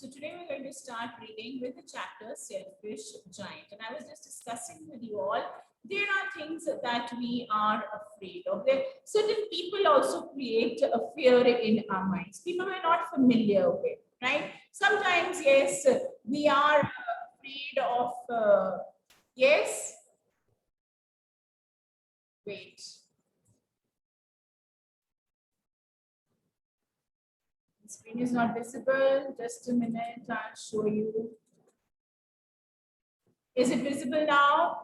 So today we're going to start reading with the chapter Selfish Giant. And I was just discussing with you all, there are things that we are afraid of. There, certain people also create a fear in our minds. People we're not familiar with, right? Sometimes, yes, we are afraid of, yes, wait. The screen is not visible. Just a minute, I'll show you. Is it visible now?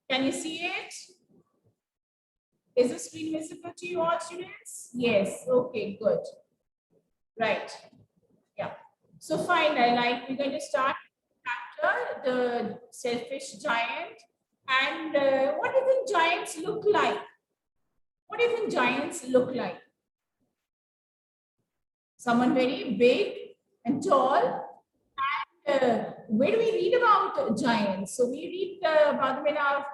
Can you see it? Is the screen visible to you all, students? Yes. Okay, good. Right. Yeah. So fine. We're going to start chapter, the selfish giant. And what do you think giants look like? What do you think giants look like? Someone very big and tall. Where do we read about giants? So we read about them in our,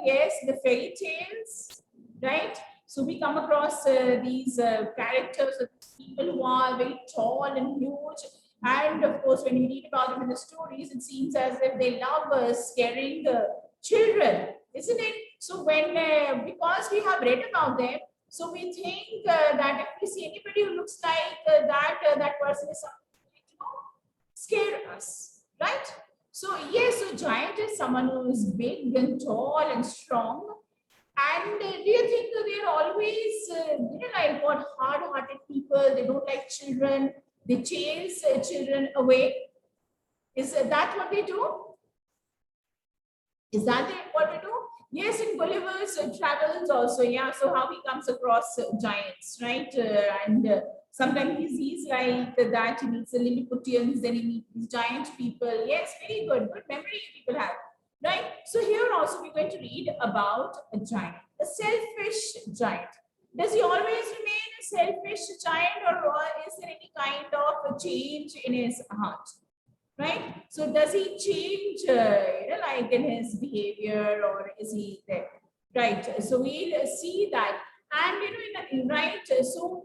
yes, the fairy tales, right? So we come across these characters, people who are very tall and huge. And of course, when we read about them in the stories, it seems as if they love scaring the children, isn't it? So when, because we have read about them, so we think that if we see anybody who looks like that person is scare us, right? So yes, so giant is someone who is big and tall and strong. And do you think that they're always, like what hard-hearted people? They don't like children. They chase children away. Is that what they do? Is that what we do? Yes, in Gulliver's Travels also, yeah. So how he comes across giants, right? Sometimes he's like that. He meets the Lilliputians, then he meets these giant people. Yes, very good. Good memory people have, right? So here also we're going to read about a giant, a selfish giant. Does he always remain a selfish giant, or is there any kind of a change in his heart? Right? So does he change, like in his behavior, or is he there? Right. So we'll see that. And, right. So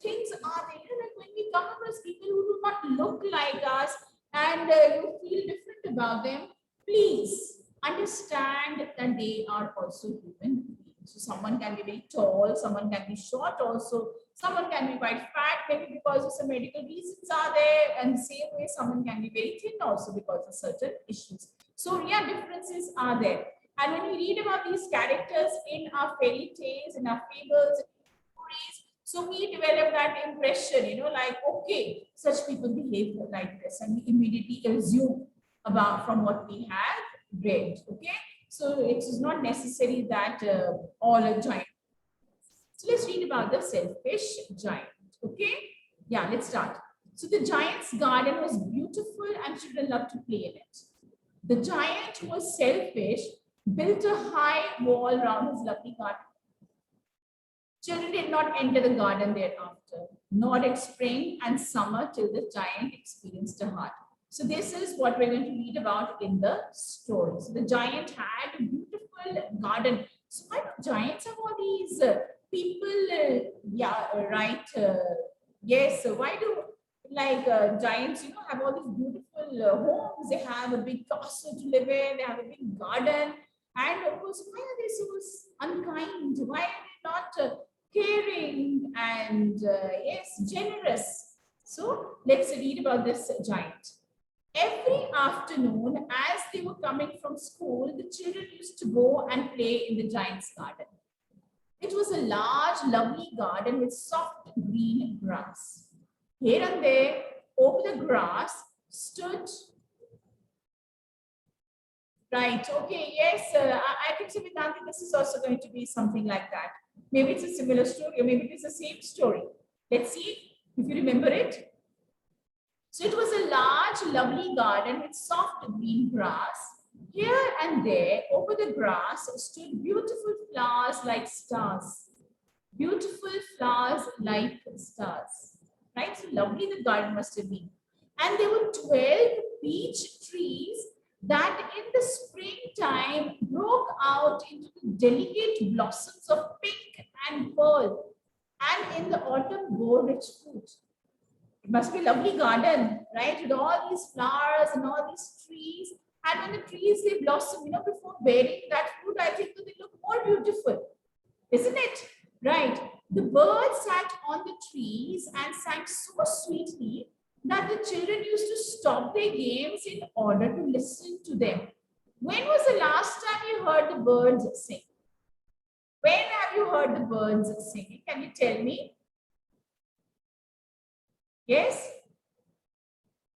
things are there, like when we come across people who do not look like us and you feel different about them, please understand that they are also human beings. So someone can be very tall, someone can be short also, someone can be quite fat, maybe because of some medical reasons are there, and the same way someone can be very thin also because of certain issues. So yeah, differences are there. And when we read about these characters in our fairy tales, in our fables, stories, so we develop that impression, like, okay, such people behave like this, and we immediately assume about from what we have read, okay? So it is not necessary that all a giant. So let's read about the selfish giant, okay? Yeah, let's start. So the giant's garden was beautiful and children loved to play in it. The giant, who was selfish, built a high wall around his lovely garden. Children did not enter the garden thereafter, nor did spring and summer till the giant experienced a heart. So this is what we're going to read about in the story. So the giant had a beautiful garden. So why do giants have all these people? Yes. So why do giants, have all these beautiful homes? They have a big castle to live in. They have a big garden. And of course, why are they so unkind? Why are they not caring and yes, generous? So let's read about this giant. Every afternoon, as they were coming from school, the children used to go and play in the giant's garden. It was a large, lovely garden with soft green grass. Here and there, over the grass, stood. Right. Okay. Yes. I think so. Vedanti, this is also going to be something like that. Maybe it's a similar story, or maybe it is the same story. Let's see if you remember it. So it was a large, lovely garden with soft green grass. Here and there, over the grass, stood beautiful flowers like stars. Beautiful flowers like stars. Right? So lovely the garden must have been. And there were 12 peach trees that in the springtime broke out into delicate blossoms of pink and pearl, and in the autumn bore rich fruit. It must be a lovely garden, right? With all these flowers and all these trees. And when the trees they blossom, before bearing that fruit, I think that they look more beautiful, isn't it? Right. The birds sat on the trees and sang so sweetly that the children used to stop their games in order to listen to them. When was the last time you heard the birds sing? When have you heard the birds singing? Can you tell me? Yes?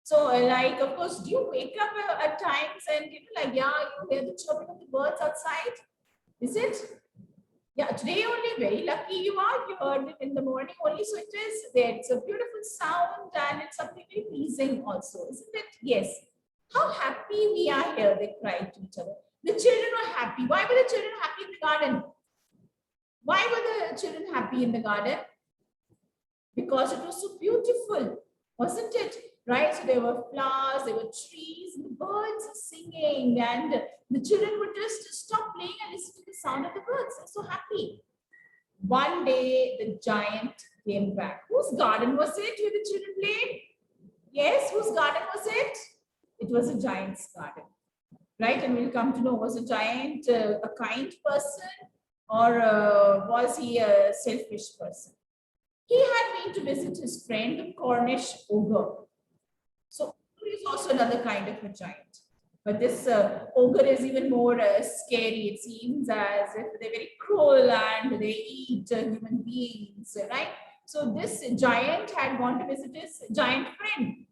So, like, of course, do you wake up at times and, like, yeah, you hear the chirping of the birds outside? Is it? Yeah, today only, very lucky you are. You heard it in the morning only. So it is there. It's a beautiful sound and it's something very pleasing also, isn't it? Yes. How happy we are here, they cried to each other. The children were happy. Why were the children happy in the garden? Why were the children happy in the garden? Because it was so beautiful, wasn't it? Right? So there were flowers, there were trees, and the birds singing, and the children would just stop playing and listen to the sound of the birds. They're so happy. One day, the giant came back. Whose garden was it where the children played? Yes, whose garden was it? It was a giant's garden, right? And we'll come to know, was a giant a kind person, or was he a selfish person? He had been to visit his friend, the Cornish ogre. So ogre is also another kind of a giant. But this ogre is even more scary. It seems as if they're very cruel and they eat human beings, right? So this giant had gone to visit his giant friend.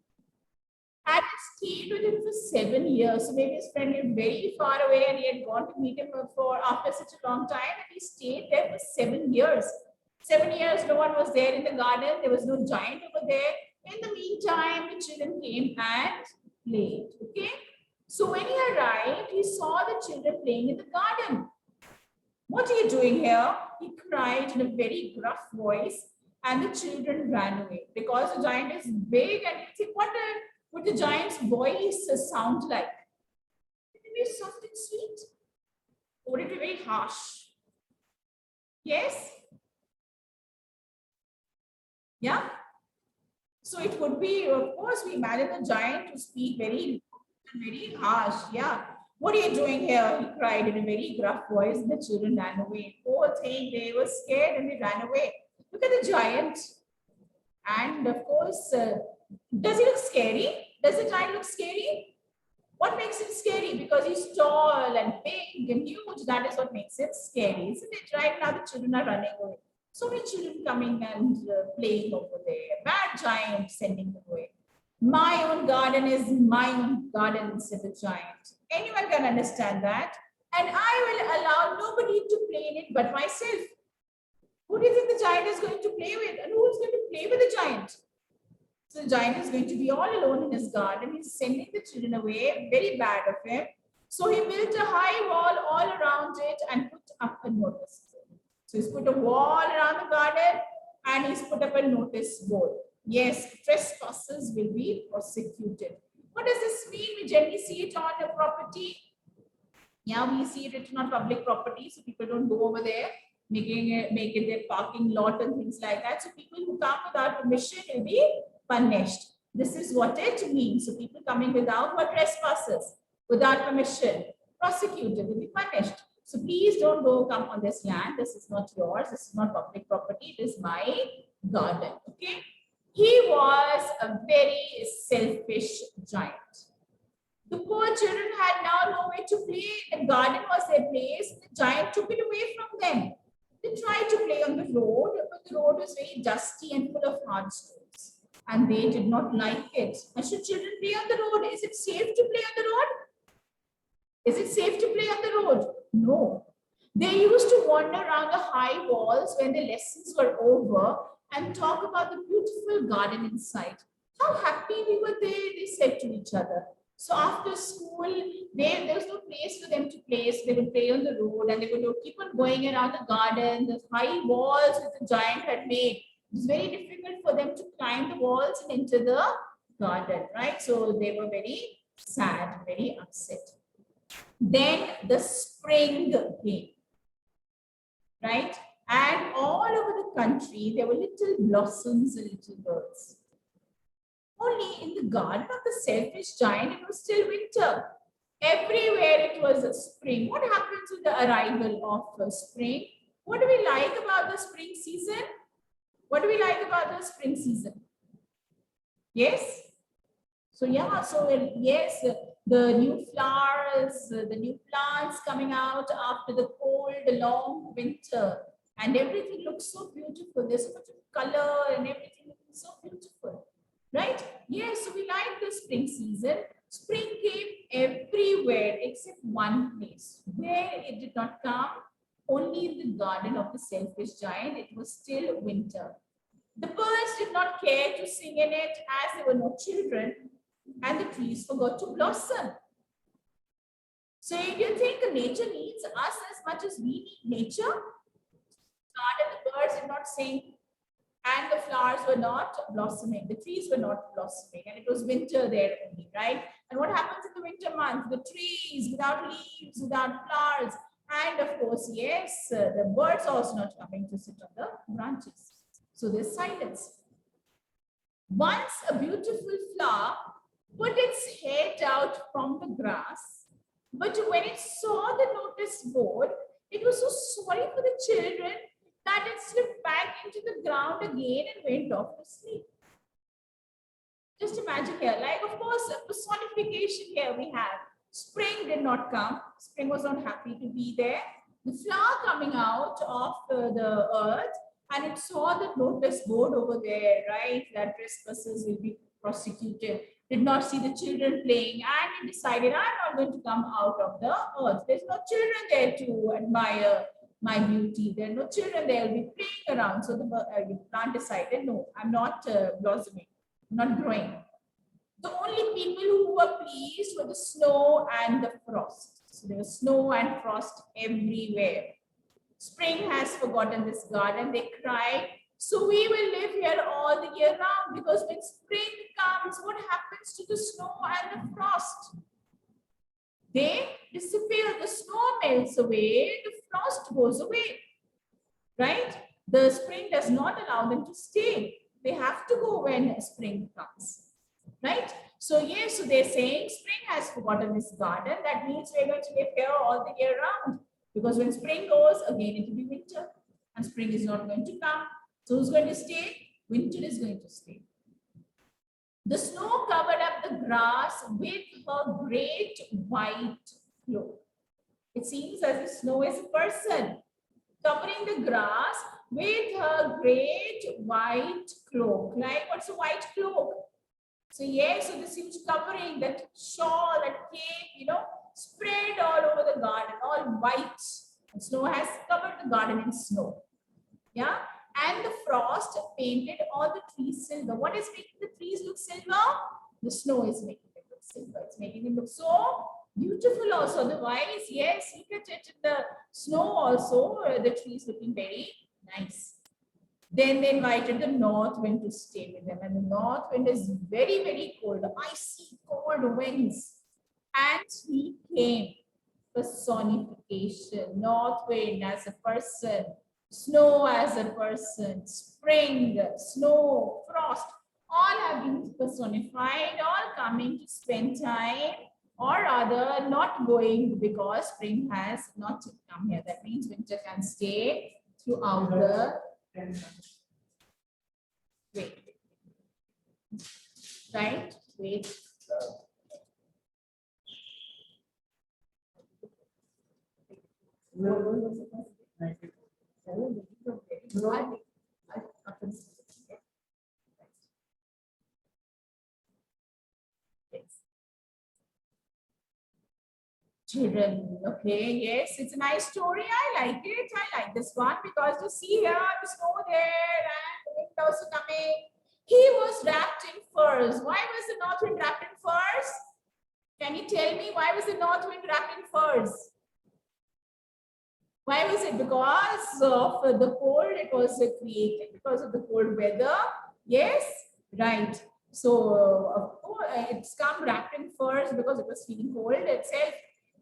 Had stayed with him for 7 years. So maybe his friend lived very far away and he had gone to meet him for after such a long time, and he stayed there for 7 years. 7 years, no one was there in the garden. There was no giant over there. In the meantime, the children came and played. Okay. So when he arrived, he saw the children playing in the garden. What are you doing here? He cried in a very gruff voice, and the children ran away because the giant is big. And you think, what would the giant's voice sound like? Would it be soft and sweet? Or would it be very harsh? Yes? Yeah? So it would be, of course, we imagine the giant to speak very, very harsh. Yeah. What are you doing here? He cried in a very gruff voice, and the children ran away. Poor thing, they were scared and they ran away. Look at the giant. And of course, does he look scary? Does the giant look scary? What makes him scary? Because he's tall and big and huge. That is what makes him scary, isn't it? Right now, the children are running away. So many children coming and playing over there. Bad giant sending them away. My own garden is my own garden, said the giant. Anyone can understand that. And I will allow nobody to play in it but myself. Who do you think the giant is going to play with? And who is going to play with the giant? So the giant is going to be all alone in his garden. He's sending the children away. Very bad of him. So he built a high wall all around it and put up a notice. So he's put a wall around the garden and he's put up a notice board. Yes, trespassers will be prosecuted. What does this mean? We generally see it on the property. Yeah, we see it written on public property, so people don't go over there, make it their parking lot and things like that. So people who come without permission will be punished. This is what it means. So people coming without were trespassers, without permission, prosecuted, will be punished. So please don't come on this land. This is not yours. This is not public property. It is my garden. Okay. He was a very selfish giant. The poor children had now nowhere to play. The garden was their place. The giant took it away from them. They tried to play on the road, but the road was very dusty and full of hard stones. And they did not like it. And should children play on the road? Is it safe to play on the road? Is it safe to play on the road? No. They used to wander around the high walls when the lessons were over and talk about the beautiful garden inside. How happy we were there, they said to each other. So after school, there was no place for them to play. So they would play on the road and they would keep on going around the garden, the high walls that the giant had made. It was very difficult for them to climb the walls and enter the garden, right? So they were very sad, very upset. Then the spring came, right? And all over the country, there were little blossoms and little birds. Only in the garden of the selfish giant, it was still winter. Everywhere it was a spring. What happens with the arrival of spring? What do we like about the spring season? What do we like about the spring season? Yes? So yeah, so yes, the new flowers, the new plants coming out after the cold, long winter, and everything looks so beautiful. There's so much of color and everything looking so beautiful, right? Yes, so we like the spring season. Spring came everywhere except one place where it did not come. Only in the garden of the selfish giant, it was still winter. The birds did not care to sing in it as there were no children, and the trees forgot to blossom. So if you think nature needs us as much as we need nature, garden, the birds did not sing, and the flowers were not blossoming, the trees were not blossoming, and it was winter there only, right? And what happens in the winter month? The trees without leaves, without flowers, and of course, yes, the birds also not coming to sit on the branches. So there's silence. Once a beautiful flower put its head out from the grass, but when it saw the notice board, it was so sorry for the children that it slipped back into the ground again and went off to sleep. Just imagine here, like of course, personification here we have. Spring did not come. Spring was not happy to be there. The flower coming out of the earth, and it saw the notice board over there, right? That trespassers will be prosecuted. Did not see the children playing, and it decided, I'm not going to come out of the earth. There's no children there to admire my beauty. There are no children there will be playing around. So the plant decided, no, I'm not blossoming, I'm not growing. The only people who were pleased were the snow and the frost. So there was snow and frost everywhere. Spring has forgotten this garden, they cried. So we will live here all the year round, because when spring comes, what happens to the snow and the frost? They disappear, the snow melts away, the frost goes away, right? The spring does not allow them to stay. They have to go when spring comes, right? So yes, so they're saying spring has forgotten this garden. That means we're going to live here all the year round, because when spring goes, again it will be winter, and spring is not going to come. So who's going to stay? Winter is going to stay. The snow covered up the grass with her great white cloak. It seems as if snow is a person covering the grass with her great white cloak. Like, what's a white cloak? So yes, so this huge covering, that shawl, that cape, you know, spread all over the garden, all white. And snow has covered the garden in snow. Yeah. And the frost painted all the trees silver. What is making the trees look silver? The snow is making it look silver. It's making it look so beautiful also. Otherwise, yes, look at it in the snow also. The trees looking very nice. Then they invited the north wind to stay with them. And the north wind is very, very cold. Icy, cold winds. And he came. Personification. North wind as a person. Snow as a person, spring, snow, frost, all have been personified, all coming to spend time, or rather not going because spring has not come here. That means winter can stay throughout the wait. Right? Wait. Children, okay, yes, it's a nice story. I like it. I like this one because you see here the snow there and the wind also coming. He was wrapped in furs. Why was the north wind wrapped in furs? Can you tell me why was the north wind wrapped in furs? Why was it? Because of the cold it was created, because of the cold weather. Yes, right. So of course it's come wrapped in furs because it was feeling cold itself.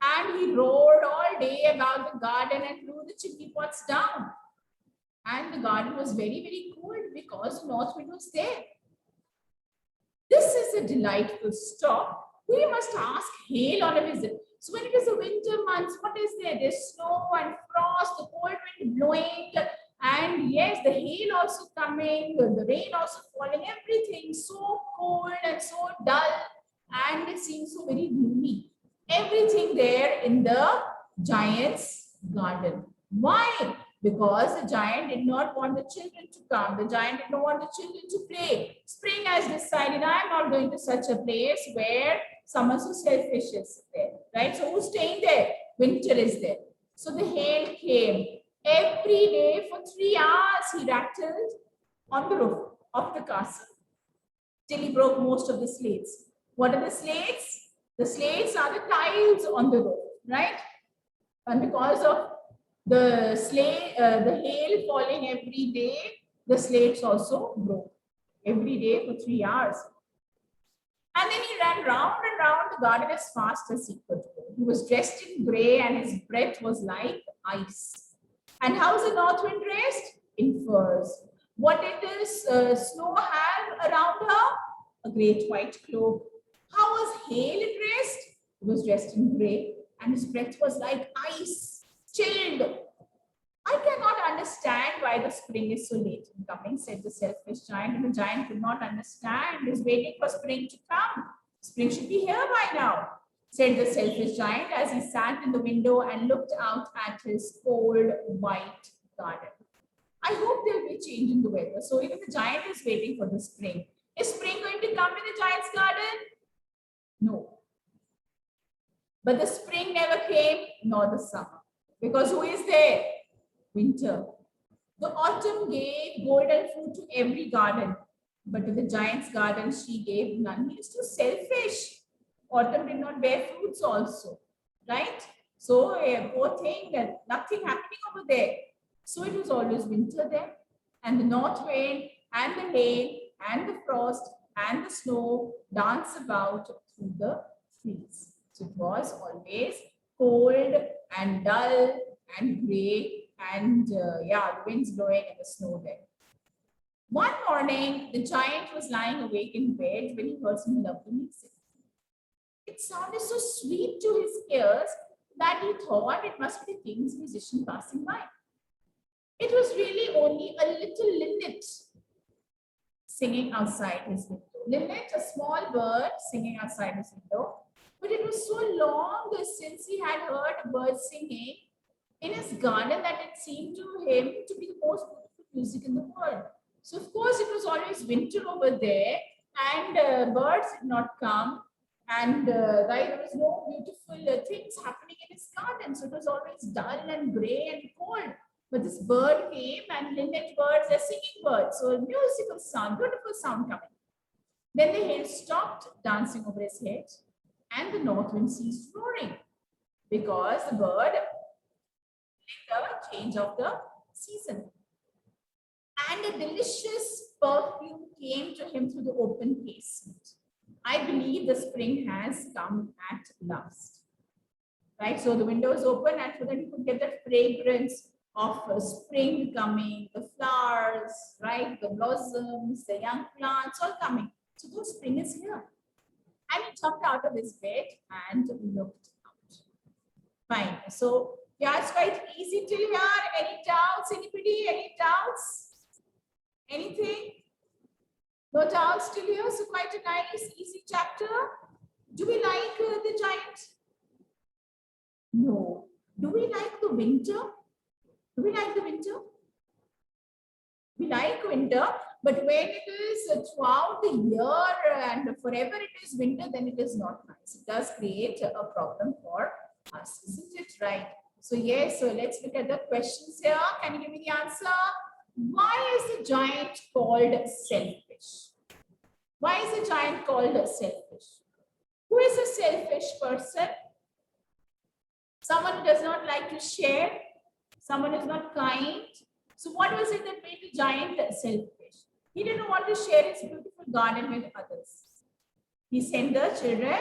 And he roared all day about the garden and threw the chimney pots down. And the garden was very, very cold because the north wind was there. This is a delightful stop. We must ask hail on a visit. So when it is the winter months, what is there? There's snow and frost, the cold wind blowing, and yes, the hail also coming, the rain also falling, everything so cold and so dull, and it seems so very gloomy. Everything there in the giant's garden. Why? Because the giant did not want the children to come. The giant did not want the children to play. Spring has decided, I'm not going to such a place where someone so selfish is there, right? So who's staying there? Winter is there. So the hail came. Every day for 3 hours he rattled on the roof of the castle till he broke most of the slates. What are the slates? The slates are the tiles on the roof, right? And because of the hail falling every day, the slates also broke every day for 3 hours. And then he ran round and round the garden as fast as he could go. He was dressed in grey and his breath was like ice. And how's the north wind dressed? In furs. What did this snow have around her? A great white cloak. How was hail dressed? He was dressed in grey and his breath was like ice, chilled. I cannot understand why the spring is so late in coming, said the selfish giant. And the giant could not understand. He's waiting for spring to come. Spring should be here by now, said the selfish giant as he sat in the window and looked out at his cold white garden. I hope there will be a change in the weather. So even the giant is waiting for the spring. Is spring going to come in the giant's garden? No. But the spring never came, nor the summer. Because who is there? Winter. The autumn gave golden fruit to every garden, but to the giant's garden she gave none. He is too selfish. Autumn did not bear fruits also, right? So poor thing, nothing happening over there. So it was always winter there, and the north wind and the hail and the frost and the snow dance about through the fields. So it was always cold and dull and grey. And yeah, the wind's blowing and the snow there. One morning, the giant was lying awake in bed when he heard some lovely music. It sounded so sweet to his ears that he thought it must be the king's musician passing by. It was really only a little linnet singing outside his window. Linnet, a small bird singing outside his window. But it was so long since he had heard a bird singing in his garden that it seemed to him to be the most beautiful music in the world. So of course it was always winter over there and birds did not come and right, there was no beautiful things happening in his garden. So it was always dull and grey and cold. But this bird came and linnet birds are singing birds. So a musical sound, beautiful sound coming. Then the hail stopped dancing over his head and the north wind ceased roaring because the bird the change of the season. And a delicious perfume came to him through the open casement. I believe the spring has come at last. Right? So the window is open and so that you could get the fragrance of spring coming, the flowers, right? The blossoms, the young plants all coming. So the spring is here. And he jumped out of his bed and looked out. Fine. So yeah, it's quite easy till here. Any doubts? Anybody? Any doubts? Anything? No doubts till here. So quite a nice, easy chapter. Do we like the giant? No. Do we like the winter? Do we like the winter? We like winter, but when it is throughout the year and forever it is winter, then it is not nice. It does create a problem for us, isn't it? Right? So yes, so let's look at the questions here. Can you give me the answer? Why is the giant called selfish? Why is the giant called selfish? Who is a selfish person? Someone who does not like to share. Someone who is not kind. So what was it that made the giant selfish? He didn't want to share his beautiful garden with others. He sent the children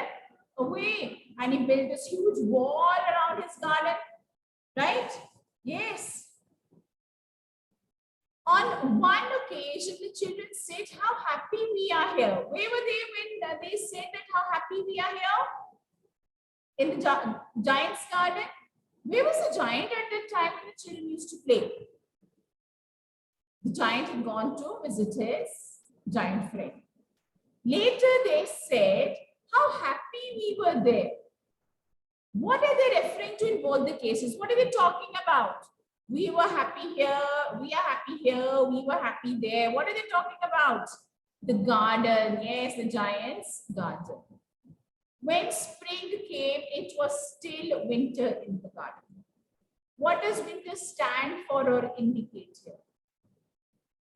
away and he built this huge wall around his garden. Right? Yes. On one occasion, the children said how happy we are here. Where were they when they said that how happy we are here? In the giant's garden. Where was the giant at that time when the children used to play? The giant had gone to visit his giant friend. Later they said how happy we were there. What are they referring to in both the cases? What are they talking about? We were happy here, we are happy here, we were happy there. What are they talking about? The garden, yes, the giant's garden. When spring came, it was still winter in the garden. What does winter stand for or indicate here?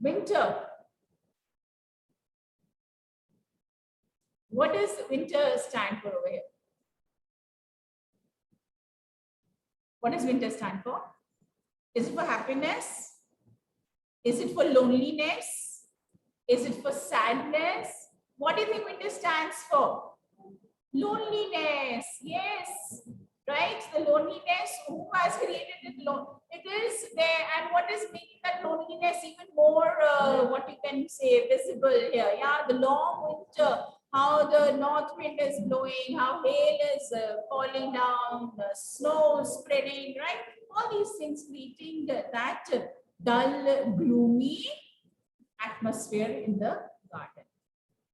Winter. What does winter stand for over here? What does winter stand for? Is it for happiness? Is it for loneliness? Is it for sadness? What do you think winter stands for? Loneliness. Yes. Right? The loneliness. Who has created it? It is there. And what is making that loneliness even more, what you can say, visible here? Yeah, the long winter. How the north wind is blowing, how hail is falling down, snow spreading, right? All these things creating that dull, gloomy atmosphere in the garden,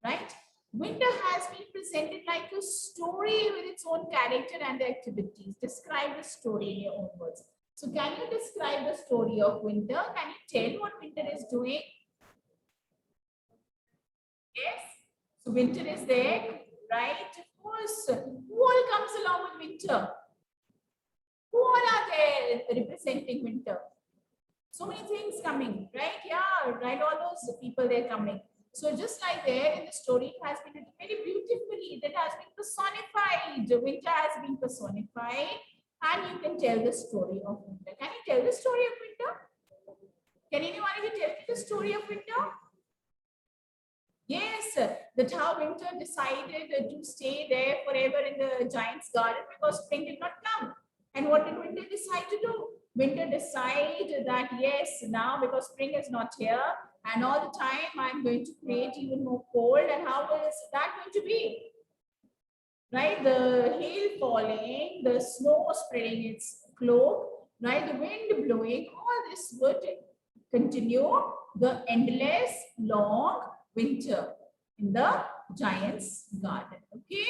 right? Winter has been presented like a story with its own character and activities. Describe the story in your own words. So can you describe the story of winter? Can you tell what winter is doing? Yes. So winter is there, right? Of course. Who all comes along with winter? Who all are there representing winter? So many things coming, right? Yeah, right. All those people they're coming. So just like there in the story, it has been written very beautifully. That has been personified. Winter has been personified, and you can tell the story of winter. Can you tell the story of winter? Can anyone of you tell me the story of winter? Yes, that how winter decided to stay there forever in the giant's garden because spring did not come. And what did winter decide to do? Winter decided that yes, now because spring is not here and all the time I'm going to create even more cold. And how is that going to be? Right? The hail falling, the snow spreading its cloak, right? The wind blowing, all this would continue the endless long winter in the giant's garden. Okay.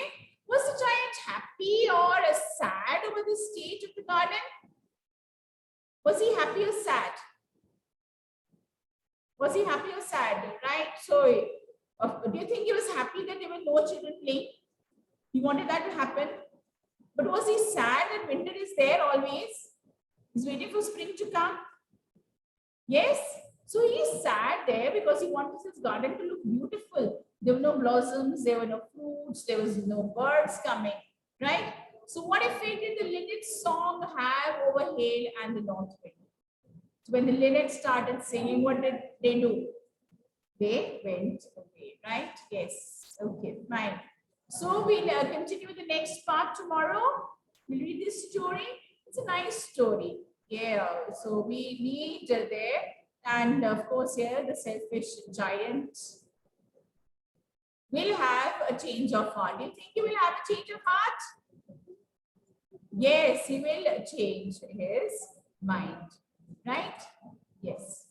Was the giant happy or sad over the state of the garden? Was he happy or sad? Was he happy or sad? Right. So do you think he was happy that there were no children playing? He wanted that to happen. But was he sad that winter is there always? He's waiting for spring to come. Yes. So he's sad there because he wants his garden to look beautiful. There were no blossoms, there were no fruits, there was no birds coming, right? So what effect did the linnet's song have over hail and the north wind? So when the linnet started singing, what did they do? They went away, right? Yes. Okay, fine. So we'll continue with the next part tomorrow. We'll read this story. It's a nice story. Yeah. So we need there. And of course, here the selfish giant will have a change of heart. Do you think he will have a change of heart? Yes, he will change his mind. Right? Yes.